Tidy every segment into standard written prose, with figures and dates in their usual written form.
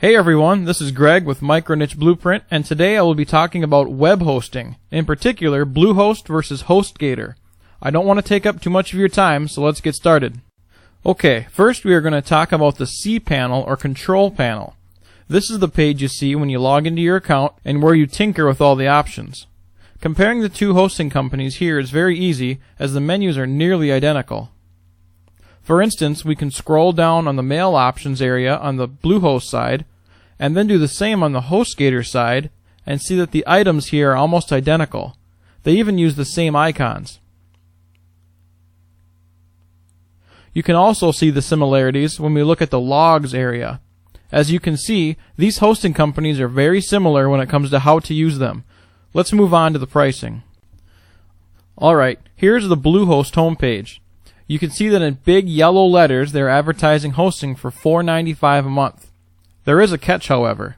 Hey everyone, this is Greg with Microniche Blueprint, and today I will be talking about web hosting, in particular Bluehost versus HostGator. I don't want to take up too much of your time, so let's get started. Okay, first we are going to talk about the cPanel or control panel. This is the page you see when you log into your account and where you tinker with all the options. Comparing the two hosting companies here is very easy as the menus are nearly identical. For instance, we can scroll down on the mail options area on the Bluehost side and then do the same on the HostGator side and see that the items here are almost identical. They even use the same icons. You can also see the similarities when we look at the logs area. As you can see, these hosting companies are very similar when it comes to how to use them. Let's move on to the pricing. Alright, here's the Bluehost homepage. You can see that in big yellow letters they're advertising hosting for $4.95 a month. There is a catch, however.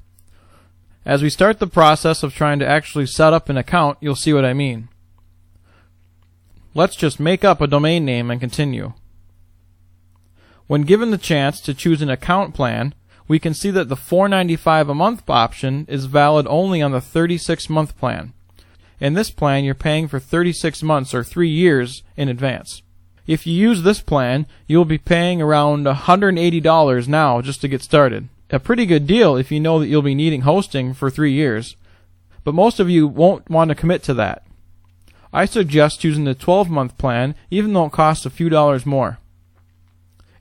As we start the process of trying to actually set up an account, you'll see what I mean. Let's just make up a domain name and continue. When given the chance to choose an account plan, we can see that the $4.95 a month option is valid only on the 36-month plan. In this plan, you're paying for 36 months or 3 years in advance. If you use this plan, you'll be paying around $180 now just to get started. A pretty good deal if you know that you'll be needing hosting for 3 years, but most of you won't want to commit to that. I suggest choosing the 12-month plan even though it costs a few dollars more.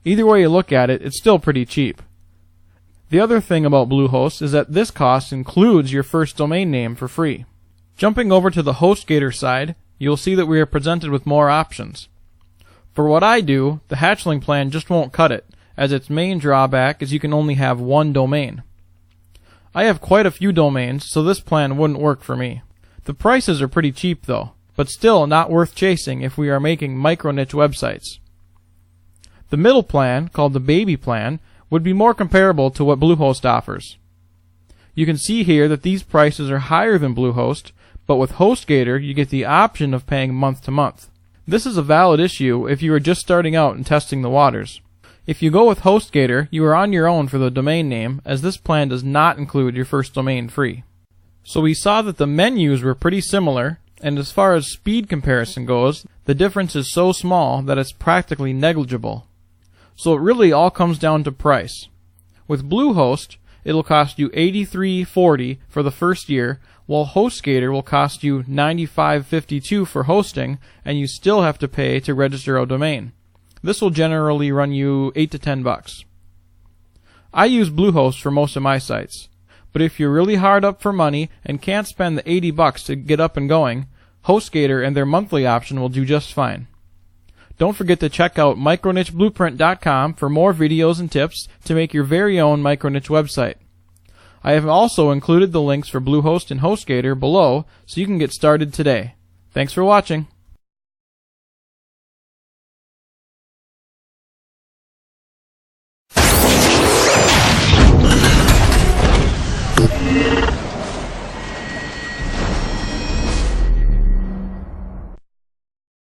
Either way you look at it, it's still pretty cheap. The other thing about Bluehost is that this cost includes your first domain name for free. Jumping over to the HostGator side, you'll see that we are presented with more options. For what I do, the hatchling plan just won't cut it, as its main drawback is you can only have one domain. I have quite a few domains, so this plan wouldn't work for me. The prices are pretty cheap though, but still not worth chasing if we are making micro-niche websites. The middle plan, called the baby plan, would be more comparable to what Bluehost offers. You can see here that these prices are higher than Bluehost, but with HostGator you get the option of paying month to month. This is a valid issue if you are just starting out and testing the waters. If you go with HostGator, you are on your own for the domain name, as this plan does not include your first domain free. So we saw that the menus were pretty similar, and as far as speed comparison goes, the difference is so small that it's practically negligible. So it really all comes down to price. With Bluehost, it'll cost you $83.40 for the first year, while HostGator will cost you $95.52 for hosting, and you still have to pay to register a domain. This will generally run you $8 to $10. I use Bluehost for most of my sites, but if you're really hard up for money and can't spend the $80 to get up and going, HostGator and their monthly option will do just fine. Don't forget to check out micronicheblueprint.com for more videos and tips to make your very own microniche website. I have also included the links for Bluehost and HostGator below so you can get started today. Thanks for watching.